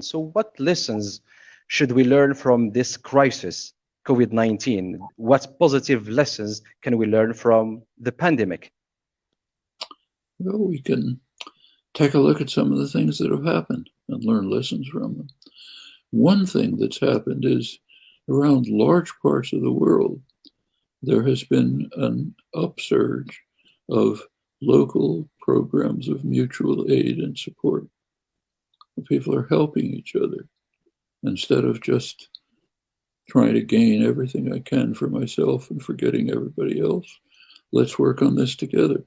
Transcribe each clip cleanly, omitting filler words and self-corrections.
So what lessons should we learn from this crisis, COVID-19? What positive lessons can we learn from the pandemic? Well, we can take a look at some of the things that have happened and learn lessons from them. One thing that's happened is around large parts of the world, there has been an upsurge of local programs of mutual aid and support. People are helping each other instead of just trying to gain everything I can for myself and forgetting everybody else. Let's work on this together.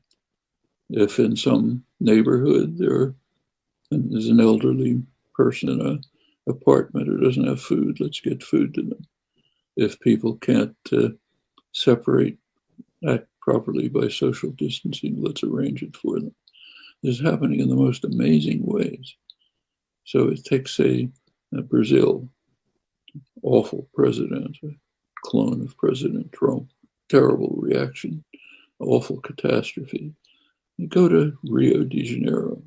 If in some neighborhood there's an elderly person in an apartment who doesn't have food, let's get food to them. If people can't act properly by social distancing, let's arrange it for them. This is happening in the most amazing ways. So it takes, say, Brazil, awful president, a clone of President Trump, terrible reaction, awful catastrophe. You go to Rio de Janeiro,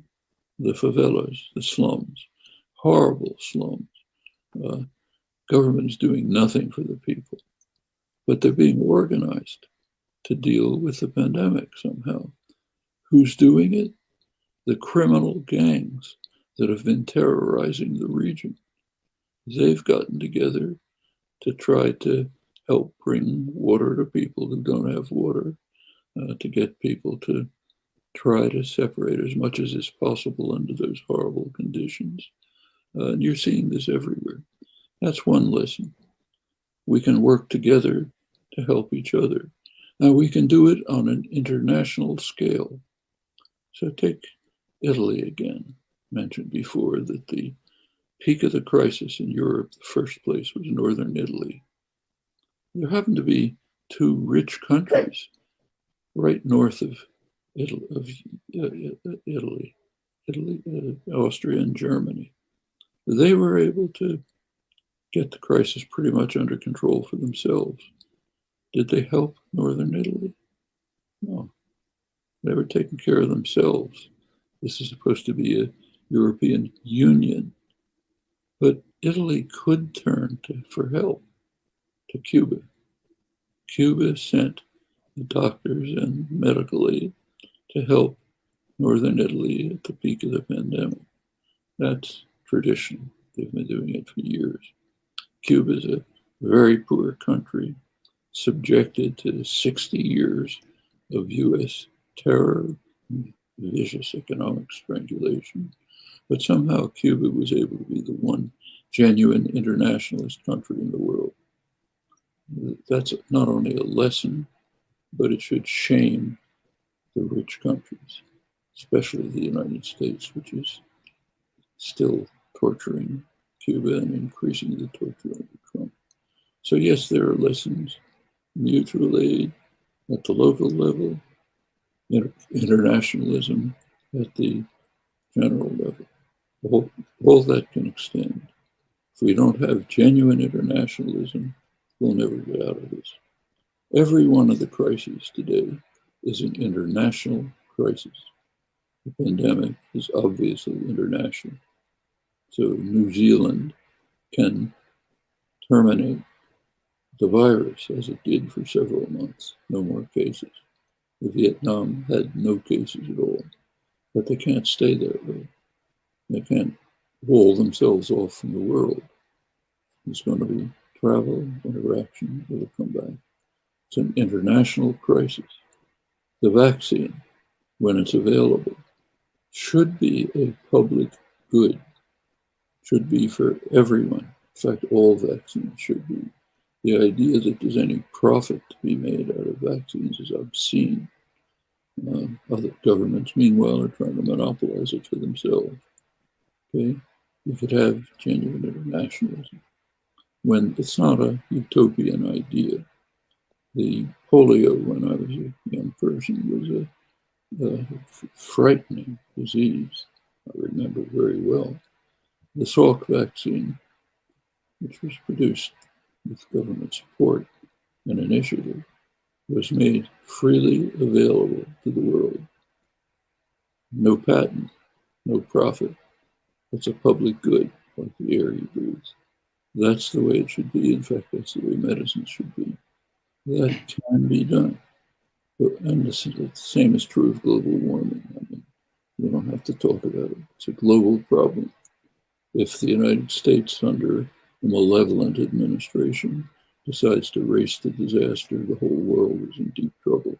the favelas, the slums, horrible slums. Government is doing nothing for the people, but they're being organized to deal with the pandemic somehow. Who's doing it? The criminal gangs that have been terrorizing the region. They've gotten together to try to help bring water to people who don't have water, to get people to try to separate as much as is possible under those horrible conditions. And you're seeing this everywhere. That's one lesson. We can work together to help each other. Now we can do it on an international scale. So take Italy again. Mentioned before that the peak of the crisis in Europe, the first place was northern Italy. There happen to be two rich countries right north of Italy, Austria and Germany. They were able to get the crisis pretty much under control for themselves. Did they help northern Italy? No. They were taking care of themselves. This is supposed to be a European Union. But Italy could turn for help to Cuba. Cuba sent the doctors and medical aid to help northern Italy at the peak of the pandemic. That's traditional. They've been doing it for years. Cuba is a very poor country, subjected to 60 years of US terror, vicious economic strangulation. But somehow Cuba was able to be the one genuine internationalist country in the world. That's not only a lesson, but it should shame the rich countries, especially the United States, which is still torturing Cuba and increasing the torture under Trump. So yes, there are lessons, mutual aid at the local level, internationalism at the general level. All that can extend. If we don't have genuine internationalism, we'll never get out of this. Every one of the crises today is an international crisis. The pandemic is obviously international. So New Zealand can terminate the virus as it did for several months, no more cases. Vietnam had no cases at all, but they can't stay that way. They can't wall themselves off from the world. There's going to be travel, interaction, it'll come back. It's an international crisis. The vaccine, when it's available, should be a public good, should be for everyone. In fact, all vaccines should be. The idea that there's any profit to be made out of vaccines is obscene. Other governments, meanwhile, are trying to monopolize it for themselves. Okay? You could have genuine internationalism when it's not a utopian idea. The polio, when I was a young person, was a frightening disease. I remember very well. The Salk vaccine, which was produced with government support and initiative, was made freely available to the world. No patent, no profit. It's a public good. like the air you breathe. That's the way it should be. In fact, that's the way medicine should be. That can be done. And the same is true of global warming. I mean, we don't have to talk about it. It's a global problem. If the United States, under a malevolent administration, decides to race to disaster, the whole world is in deep trouble.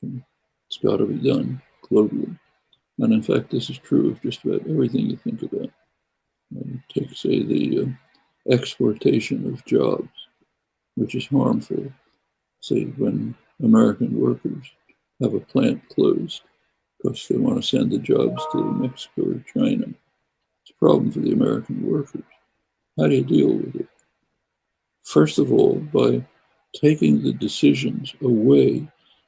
And it's got to be done globally. And in fact, this is true of just about everything you think about. Take, say, the exportation of jobs, which is harmful. Say, when American workers have a plant closed because they want to send the jobs to Mexico or China. It's a problem for the American workers. How do you deal with it? First of all, by taking the decisions away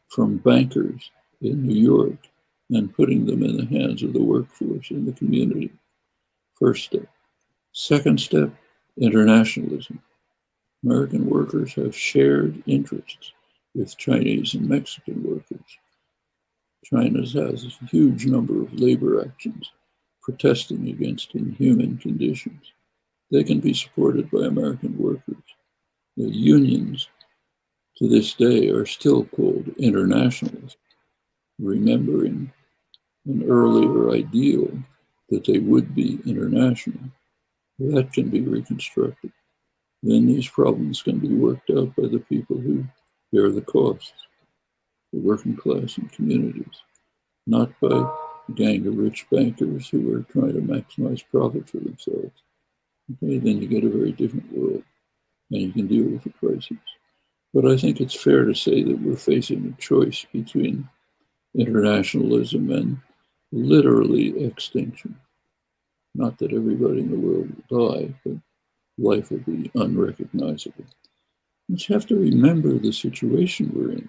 from bankers in New York and putting them in the hands of the workforce in the community. First step. Second step, internationalism. American workers have shared interests with Chinese and Mexican workers. China has a huge number of labor actions protesting against inhuman conditions. They can be supported by American workers. The unions to this day are still called internationalists, remembering an earlier ideal that they would be international. That can be reconstructed. Then these problems can be worked out by the people who bear the costs, the working class and communities, not by a gang of rich bankers who are trying to maximize profit for themselves. Okay, then you get a very different world, and you can deal with the crises. But I think it's fair to say that we're facing a choice between internationalism and literally extinction. Not that everybody in the world will die, but life will be unrecognizable. You just have to remember the situation we're in.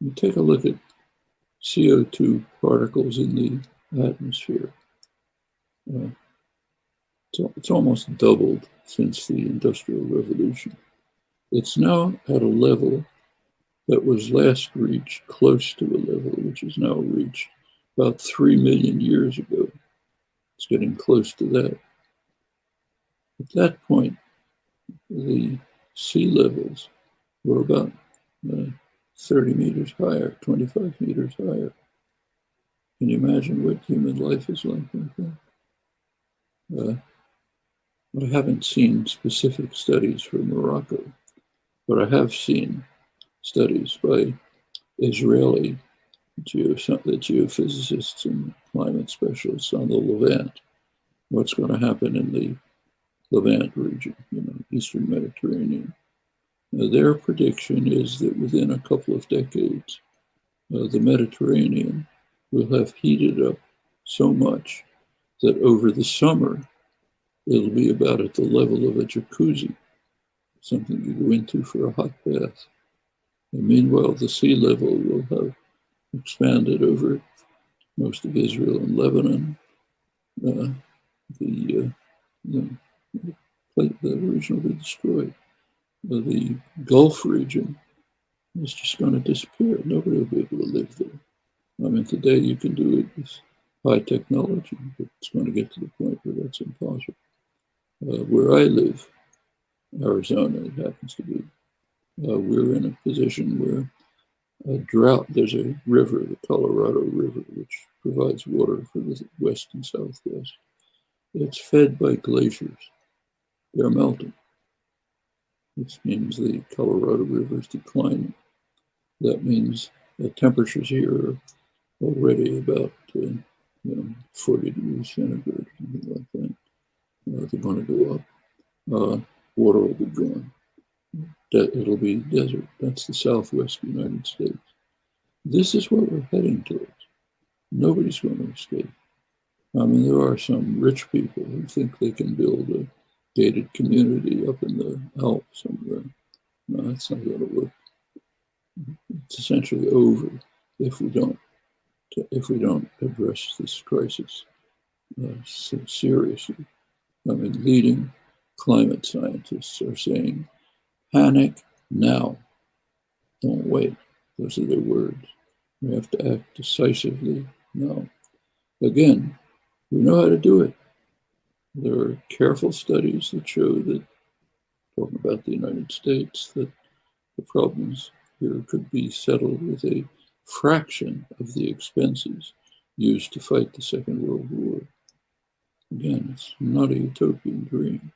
You take a look at CO2 particles in the atmosphere. It's almost doubled since the Industrial Revolution. It's now at a level that was last reached close to a level which is now reached about 3 million years ago. It's getting close to that. At that point, the sea levels were about 30 meters higher, 25 meters higher. Can you imagine what human life is like that? I haven't seen specific studies for Morocco, but I have seen studies by Israeli geophysicists and climate specialists on the Levant. What's going to happen in the Levant region, Eastern Mediterranean. Their prediction is that within a couple of decades, the Mediterranean will have heated up so much that over the summer, it'll be about at the level of a jacuzzi, something you go into for a hot bath. And meanwhile, the sea level will have expanded over most of Israel and Lebanon. The region will be destroyed. The Gulf region is just going to disappear. Nobody will be able to live there. I mean, today you can do it with high technology, but it's going to get to the point where that's impossible. Where I live, Arizona, it happens to be, we're in a position where a drought, there's a river, the Colorado River, which provides water for the West and Southwest. It's fed by glaciers. They're melting. This means the Colorado River is declining. That means the temperatures here are already about 40 degrees centigrade, something like that. They're going to go up. Water will be gone. It'll be desert. That's the Southwest United States. This is what we're heading towards. Nobody's going to escape. I mean, there are some rich people who think they can build a gated community up in the Alps somewhere. No, that's not going to work. It's essentially over if we don't address this crisis seriously. I mean, leading climate scientists are saying, panic now, don't wait. Those are their words. We have to act decisively now. Again, we know how to do it. There are careful studies that show that, talking about the United States, that the problems here could be settled with a fraction of the expenses used to fight the Second World War. Again, it's not a utopian dream.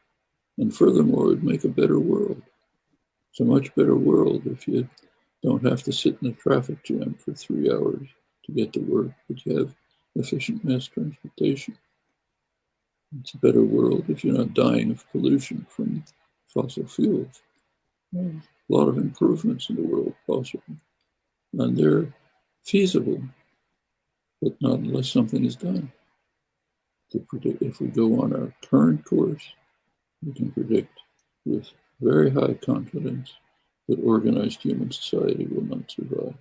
And furthermore, it would make a better world. It's a much better world if you don't have to sit in a traffic jam for 3 hours to get to work, but you have efficient mass transportation. It's a better world if you're not dying of pollution from fossil fuels. There's a lot of improvements in the world possible. And they're feasible, but not unless something is done. To predict, if we go on our current course, we can predict with very high confidence that organized human society will not survive.